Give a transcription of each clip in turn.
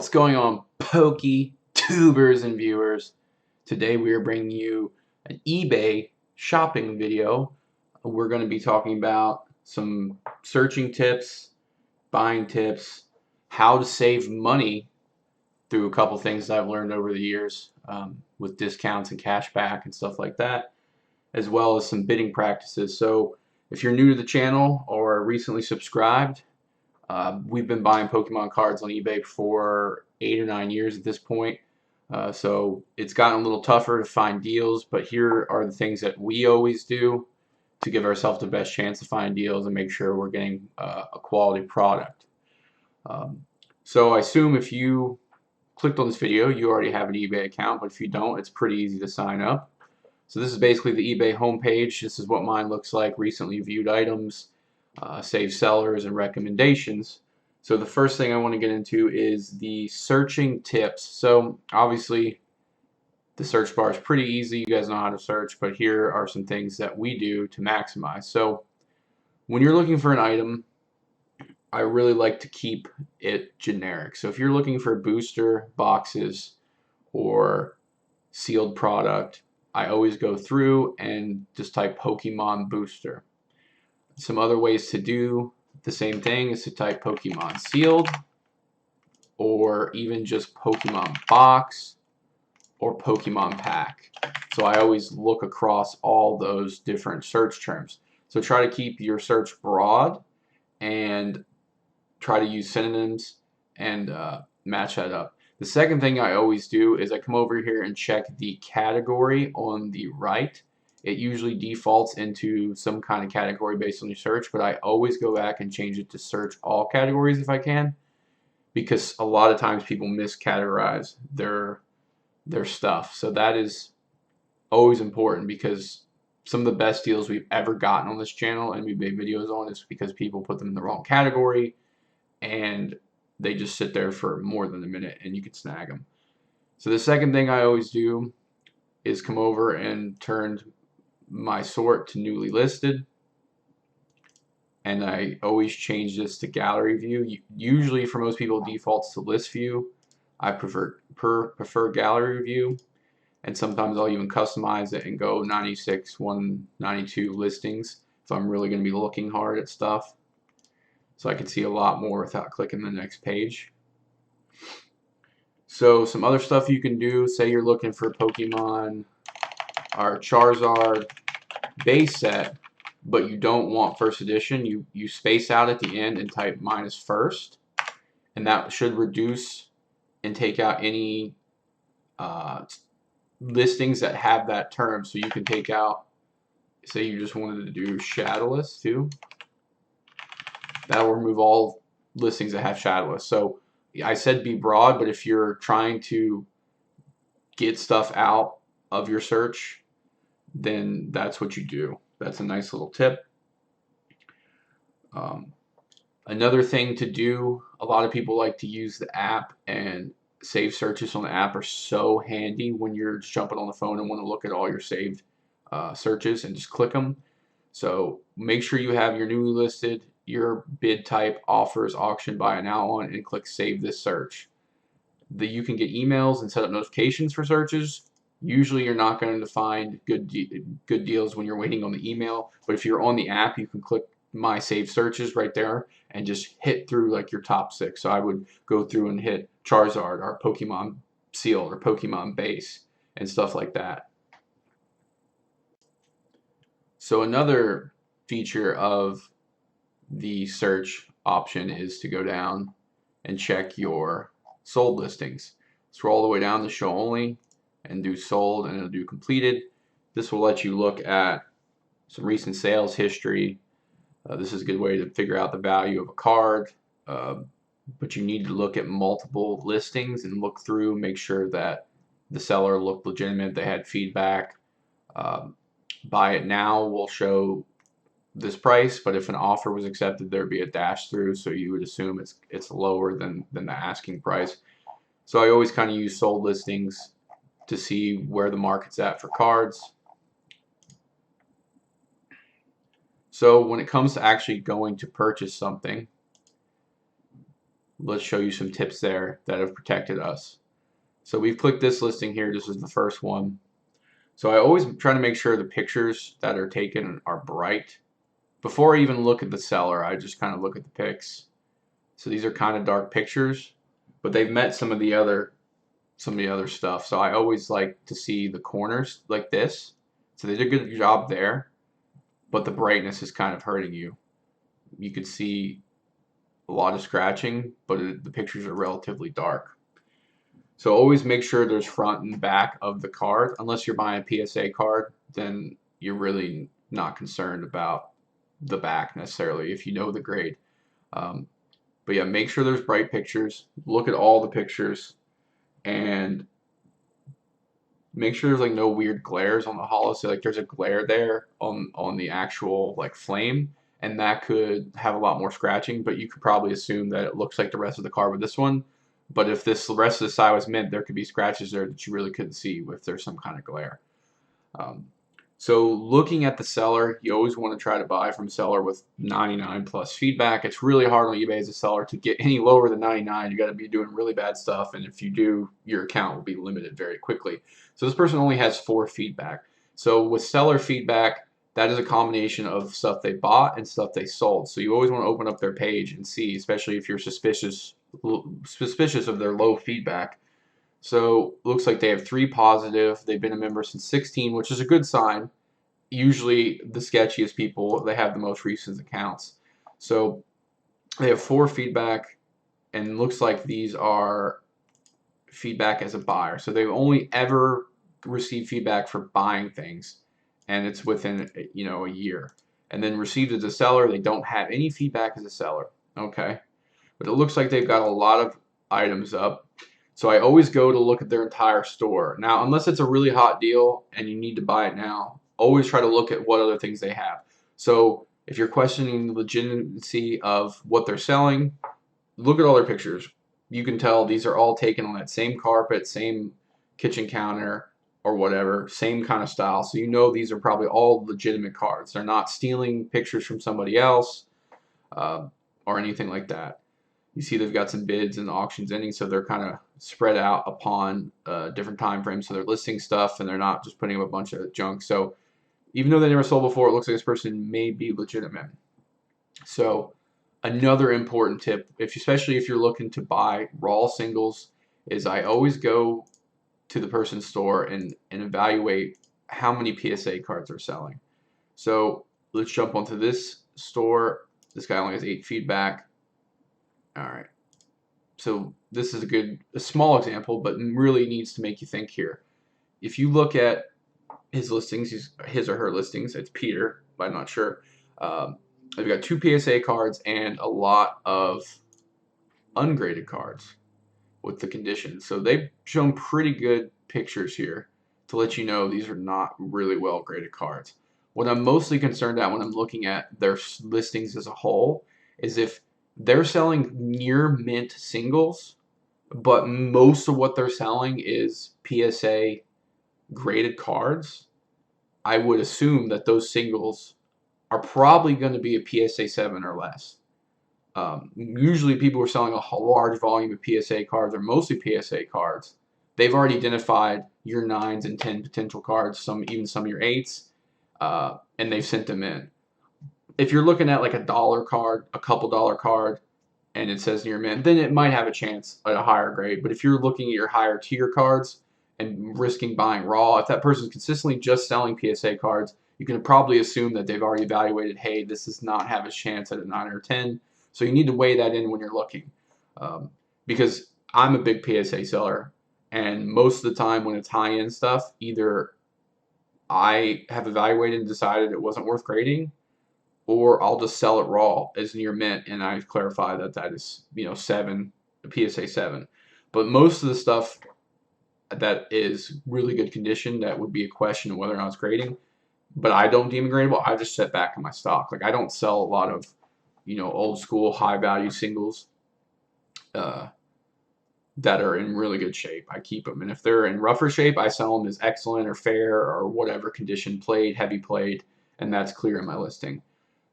What's going on, pokey tubers and viewers? Today we are bringing you an eBay shopping video. We're going to be talking about some searching tips, buying tips, how to save money through a couple things that I've learned over the years with discounts and cash back and stuff like that, as well as some bidding practices. So if you're new to the channel or recently subscribed, we've been buying Pokemon cards on eBay for 8 or 9 years at this point. So it's gotten a little tougher to find deals, but here are the things that we always do to give ourselves the best chance to find deals and make sure we're getting a quality product. So I assume if you clicked on this video, you already have an eBay account, but if you don't, it's pretty easy to sign up. So this is basically the eBay homepage. This is what mine looks like: recently viewed items, save sellers, and recommendations. So the first thing I want to get into is the searching tips. So obviously the search bar is pretty easy. You guys know how to search, but here are some things that we do to maximize. So when you're looking for an item, I really like to keep it generic. So if you're looking for booster boxes or sealed product, I always go through and just type Pokemon booster. Some other ways to do the same thing is to type Pokemon sealed, or even just Pokemon box or Pokemon pack. So I always look across all those different search terms. So try to keep your search broad and try to use synonyms and match that up. The second thing I always do is I come over here and check the category on the right. It usually defaults into some kind of category based on your search, but I always go back and change it to search all categories if I can, because a lot of times people miscategorize their stuff. So that is always important, because some of the best deals we've ever gotten on this channel and we've made videos on is because people put them in the wrong category and they just sit there for more than a minute and you can snag them. So the second thing I always do is come over and turn my sort to newly listed, and I always change this to gallery view. Usually for most people it defaults to list view. I prefer gallery view, and sometimes I'll even customize it and go 96, 192 listings if I'm really going to be looking hard at stuff, so I can see a lot more without clicking the next page. So some other stuff you can do, say you're looking for Pokemon or Charizard base set, but you don't want first edition, you space out at the end and type -first, and that should reduce and take out any listings that have that term. So you can take out, say you just wanted to do shadowless too, that will remove all listings that have shadowless. So I said be broad, but if you're trying to get stuff out of your search, then that's what you do. That's a nice little tip. Another thing to do, a lot of people like to use the app, and save searches on the app are so handy when you're just jumping on the phone and want to look at all your saved searches and just click them. So make sure you have your newly listed, your bid type, offers, auction, buy it now on, and click save this search. You can get emails and set up notifications for searches. Usually you're not going to find good deals when you're waiting on the email, but if you're on the app, you can click my saved searches right there and just hit through like your top 6. So I would go through and hit Charizard or Pokemon sealed or Pokemon base and stuff like that. So another feature of the search option is to go down and check your sold listings. Scroll all the way down to show only and do sold, and it'll do completed. This will let you look at some recent sales history. This is a good way to figure out the value of a card, but you need to look at multiple listings and look through, make sure that the seller looked legitimate, they had feedback. Buy it now will show this price, but if an offer was accepted, there'd be a dash through, so you would assume it's lower than the asking price. So I always kind of use sold listings to see where the market's at for cards. So when it comes to actually going to purchase something, let's show you some tips there that have protected us. So we've clicked this listing here. This is the first one. So I always try to make sure the pictures that are taken are bright. Before I even look at the seller, I just kind of look at the pics. So these are kind of dark pictures, but they've met some of the other stuff. So I always like to see the corners like this. So they did a good job there, but the brightness is kind of hurting you. You could see a lot of scratching, but the pictures are relatively dark. So always make sure there's front and back of the card. Unless you're buying a PSA card, then you're really not concerned about the back necessarily if you know the grade. But yeah, make sure there's bright pictures. Look at all the pictures and make sure there's like no weird glares on the holo. So like there's a glare there on the actual like flame, and that could have a lot more scratching, but you could probably assume that it looks like the rest of the card with this one. But if this the rest of the side was mint, there could be scratches there that you really couldn't see if there's some kind of glare. So looking at the seller, you always want to try to buy from seller with 99 plus feedback. It's really hard on eBay as a seller to get any lower than 99. You got to be doing really bad stuff, and if you do, your account will be limited very quickly. So this person only has 4 feedback. So with seller feedback, that is a combination of stuff they bought and stuff they sold. So you always want to open up their page and see, especially if you're suspicious of their low feedback. So looks like they have 3 positive. They've been a member since 16, which is a good sign. Usually the sketchiest people, they have the most recent accounts. So they have 4 feedback, and looks like these are feedback as a buyer. So they've only ever received feedback for buying things, and it's within a year. And then received as a seller, they don't have any feedback as a seller. Okay, but it looks like they've got a lot of items up. So I always go to look at their entire store. Now, unless it's a really hot deal and you need to buy it now, always try to look at what other things they have. So if you're questioning the legitimacy of what they're selling, look at all their pictures. You can tell these are all taken on that same carpet, same kitchen counter or whatever, same kind of style. So you know these are probably all legitimate cards. They're not stealing pictures from somebody else or anything like that. You see they've got some bids and auctions ending, so they're kind of spread out upon different time frames. So they're listing stuff, and they're not just putting up a bunch of junk. So even though they never sold before, it looks like this person may be legitimate. So another important tip, especially if you're looking to buy raw singles, is I always go to the person's store and evaluate how many PSA cards they're selling. So let's jump onto this store. This guy only has 8 feedback. All right. So this is a small example, but really needs to make you think here. If you look at his listings, his or her listings, it's Peter, but I'm not sure. They've got 2 PSA cards and a lot of ungraded cards with the conditions. So they've shown pretty good pictures here to let you know these are not really well graded cards. What I'm mostly concerned at when I'm looking at their listings as a whole is if they're selling near mint singles, but most of what they're selling is PSA graded cards, I would assume that those singles are probably going to be a PSA 7 or less. Usually people are selling a large volume of PSA cards, or mostly PSA cards. They've already identified your 9s and 10 potential cards, even some of your 8s, and they've sent them in. If you're looking at like a dollar card, a couple dollar card, and it says near mint, then it might have a chance at a higher grade. But if you're looking at your higher tier cards and risking buying raw, if that person's consistently just selling PSA cards, you can probably assume that they've already evaluated, hey, this does not have a chance at a 9 or 10. So you need to weigh that in when you're looking. Because I'm a big PSA seller, and most of the time when it's high-end stuff, either I have evaluated and decided it wasn't worth grading, or I'll just sell it raw as near mint, and I clarify that that is 7, a PSA 7. But most of the stuff that is really good condition, that would be a question of whether or not it's grading, but I don't deem it gradable. I just set back in my stock. Like I don't sell a lot of old school high value singles that are in really good shape. I keep them, and if they're in rougher shape, I sell them as excellent or fair or whatever condition, played, heavy played, and that's clear in my listing.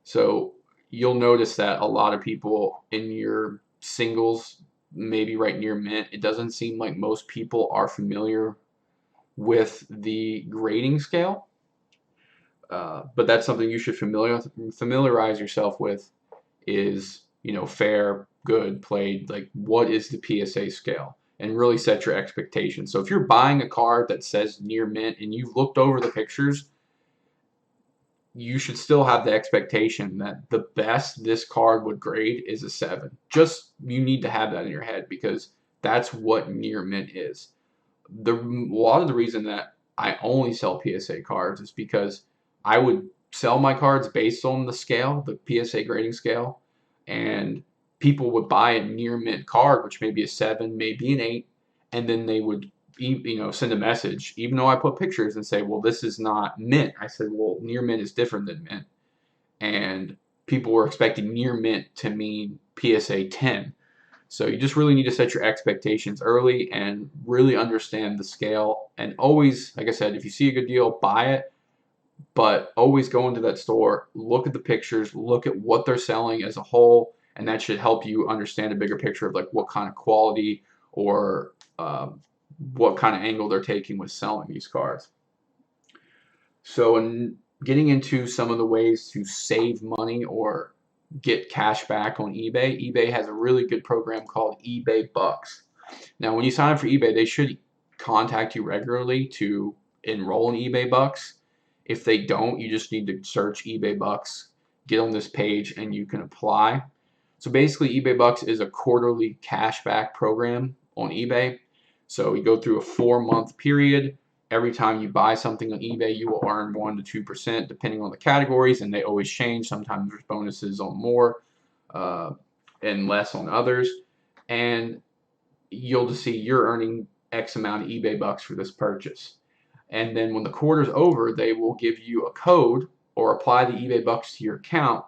So you'll notice that a lot of people in your singles, maybe right near mint. It doesn't seem like most people are familiar with the grading scale, but that's something you should familiarize yourself with. Is, you know, fair, good, played, like what is the PSA scale, and really set your expectations. So if you're buying a card that says near mint and you've looked over the pictures, you should still have the expectation that the best this card would grade is a 7. Just, you need to have that in your head, because that's what near mint is. A lot of the reason that I only sell PSA cards is because I would sell my cards based on the scale, the PSA grading scale, and people would buy a near mint card, which may be a 7, maybe an 8, and then they would, you know, send a message, even though I put pictures, and say, well, this is not mint. I said, well, near mint is different than mint, and people were expecting near mint to mean PSA 10. So you just really need to set your expectations early and really understand the scale. And always, like I said, if you see a good deal, buy it. But always go into that store, look at the pictures, look at what they're selling as a whole, and that should help you understand a bigger picture of like what kind of quality or what kind of angle they're taking with selling these cars. So in getting into some of the ways to save money or get cash back on eBay, eBay has a really good program called eBay Bucks. Now, when you sign up for eBay, they should contact you regularly to enroll in eBay Bucks. If they don't, you just need to search eBay Bucks, get on this page, and you can apply. So basically, eBay Bucks is a quarterly cashback program on eBay. So you go through a 4-month period. Every time you buy something on eBay, you will earn 1 to 2% depending on the categories, and they always change. Sometimes there's bonuses on more uh, and less on others. And you'll just see you're earning X amount of eBay Bucks for this purchase. And then when the quarter's over, they will give you a code or apply the eBay Bucks to your account.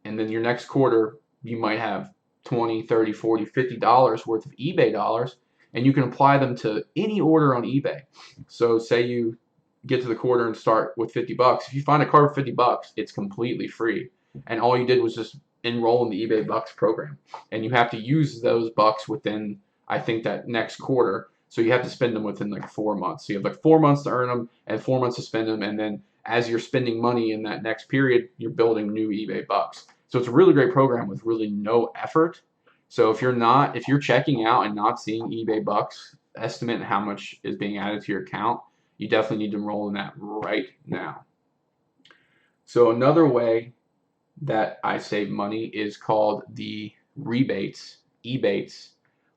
And then your next quarter, you might have 20, 30, 40, $50 worth of eBay dollars, and you can apply them to any order on eBay. So say you get to the quarter and start with 50 bucks. If you find a card for 50 bucks, it's completely free. And all you did was just enroll in the eBay Bucks program. And you have to use those bucks within, I think, that next quarter. So you have to spend them within like 4 months. So you have like 4 months to earn them and 4 months to spend them. And then as you're spending money in that next period, you're building new eBay Bucks. So it's a really great program with really no effort. So if you're checking out and not seeing eBay Bucks estimate how much is being added to your account, you definitely need to enroll in that right now. So another way that I save money is called the Ebates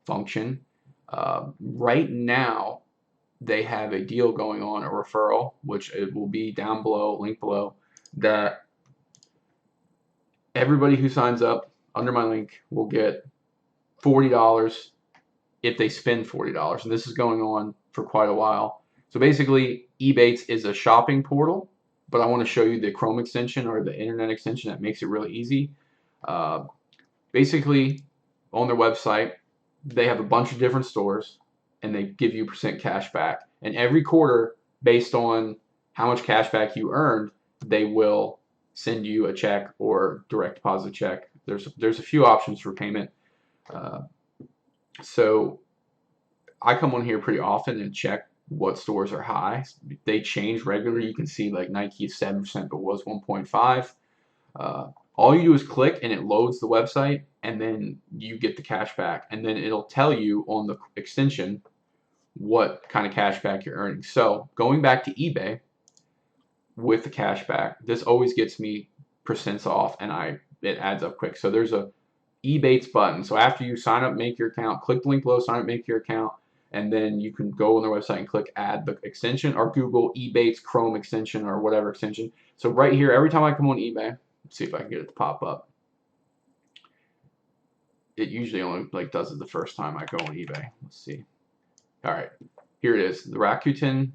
function. Right now, they have a deal going on, a referral, which it will be down below, link below, that everybody who signs up under my link will get $40 if they spend $40. And this is going on for quite a while. So basically, Ebates is a shopping portal, but I want to show you the Chrome extension or the internet extension that makes it really easy. Basically, on their website, they have a bunch of different stores, and they give you % cash back. And every quarter, based on how much cash back you earned, they will send you a check or direct deposit check. There's a few options for payment. So I come on here pretty often and check what stores are high. They change regularly. You can see like Nike is 7%, but was 1.5. All you do is click and it loads the website, and then you get the cash back, and then it'll tell you on the extension what kind of cash back you're earning. So going back to eBay with the cash back, this always gets me % off, and it adds up quick. So there's a Ebates button. So after you sign up, make your account, click the link below, sign up, make your account, and then you can go on their website and click add the extension, or Google Ebates Chrome extension or whatever extension. So right here, every time I come on eBay, let's see if I can get it to pop up. It usually only does it the first time I go on eBay. Let's see. All right, here it is. The Rakuten.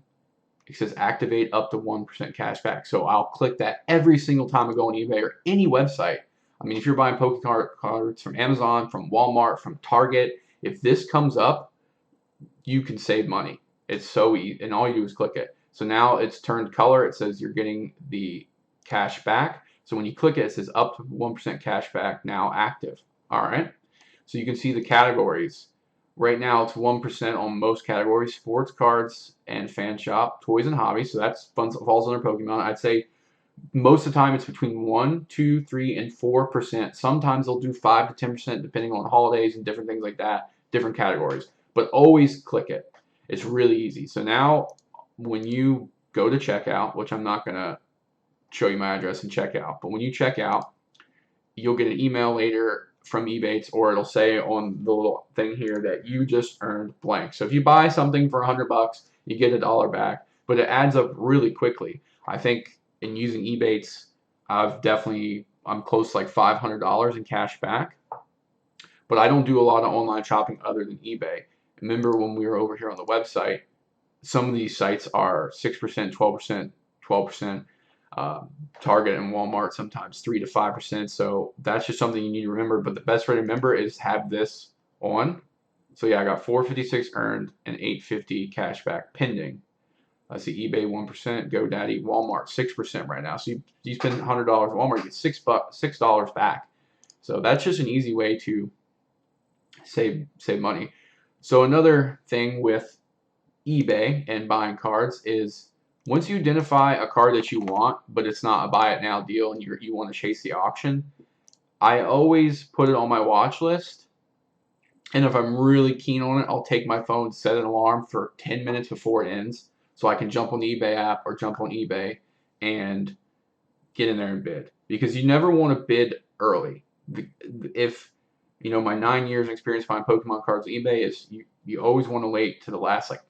It says activate up to 1% cash back. So I'll click that every single time I go on eBay or any website. I mean, if you're buying Pokemon cards from Amazon, from Walmart, from Target, if this comes up, you can save money. It's so easy, and all you do is click it. So now it's turned color. It says you're getting the cash back. So when you click it, it says up to 1% cash back, now active. All right. So you can see the categories. Right now it's 1% on most categories: sports, cards, and fan shop, toys, and hobbies. So that falls under Pokemon. I'd say most of the time it's between 1, 2, 3, and 4%. Sometimes they'll do 5 to 10% depending on holidays and different things like that, different categories. But always click it. It's really easy. So now when you go to checkout, which I'm not going to show you my address and checkout, but when you check out, you'll get an email later from Ebates, or it'll say on the little thing here that you just earned blank. So if you buy something for $100, you get $1 back, but it adds up really quickly. I think in using Ebates, I'm close to like $500 in cash back, but I don't do a lot of online shopping other than eBay. Remember when we were over here on the website, some of these sites are 6%, 12%, 12%. Target and Walmart sometimes 3 to 5%. So that's just something you need to remember. But the best way to remember is have this on. So yeah, I got $456 earned and $850 cash back pending. I see eBay 1%, GoDaddy, Walmart 6% right now. So you spend $100 at Walmart, you get $6 back. So that's just an easy way to save money. So another thing with eBay and buying cards is, once you identify a card that you want, but it's not a buy it now deal and you want to chase the auction, I always put it on my watch list. And if I'm really keen on it, I'll take my phone, set an alarm for 10 minutes before it ends, so I can jump on the eBay app or jump on eBay and get in there and bid. Because you never want to bid early. If, my 9 years experience buying Pokemon cards on eBay is you always want to wait to the last like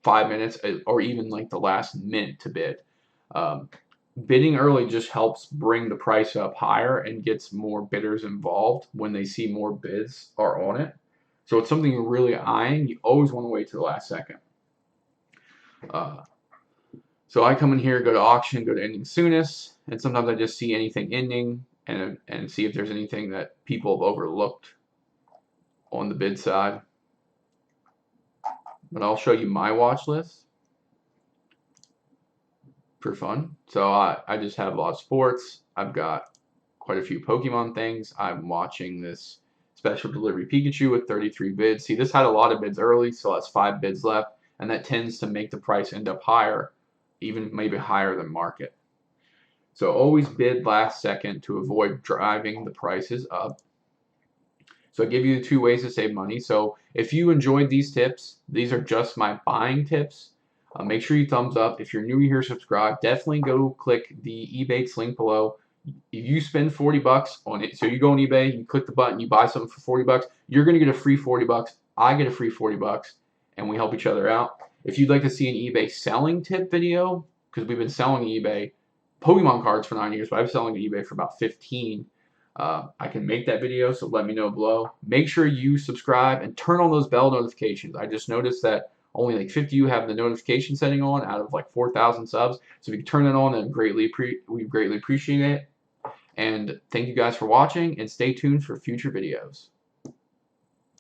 5 minutes or even like the last minute to bid. Bidding early just helps bring the price up higher and gets more bidders involved when they see more bids are on it. So it's something you're really eyeing. You always want to wait to the last second. So I come in here, go to auction, go to ending soonest, and sometimes I just see anything ending and see if there's anything that people have overlooked on the bid side. But I'll show you my watch list for fun. So I just have a lot of sports. I've got quite a few Pokemon things. I'm watching this special delivery Pikachu with 33 bids. See, this had a lot of bids early, so that's 5 bids left, and that tends to make the price end up higher, even maybe higher than market. So always bid last second to avoid driving the prices up. So I give you the 2 ways to save money. So if you enjoyed these tips, these are just my buying tips. Make sure you thumbs up. If you're new here, subscribe. Definitely go click the Ebates link below. If you spend 40 bucks on it, so you go on eBay, you click the button, you buy something for 40 bucks, you're going to get a free 40 bucks. I get a free 40 bucks, and we help each other out. If you'd like to see an eBay selling tip video, because we've been selling eBay Pokemon cards for 9 years, but I've been selling eBay for about 15. I can make that video, so let me know below. Make sure you subscribe and turn on those bell notifications. I just noticed that only like 50 of you have the notification setting on out of like 4,000 subs. So if you can turn it on, then we greatly appreciate it. And thank you guys for watching, and stay tuned for future videos.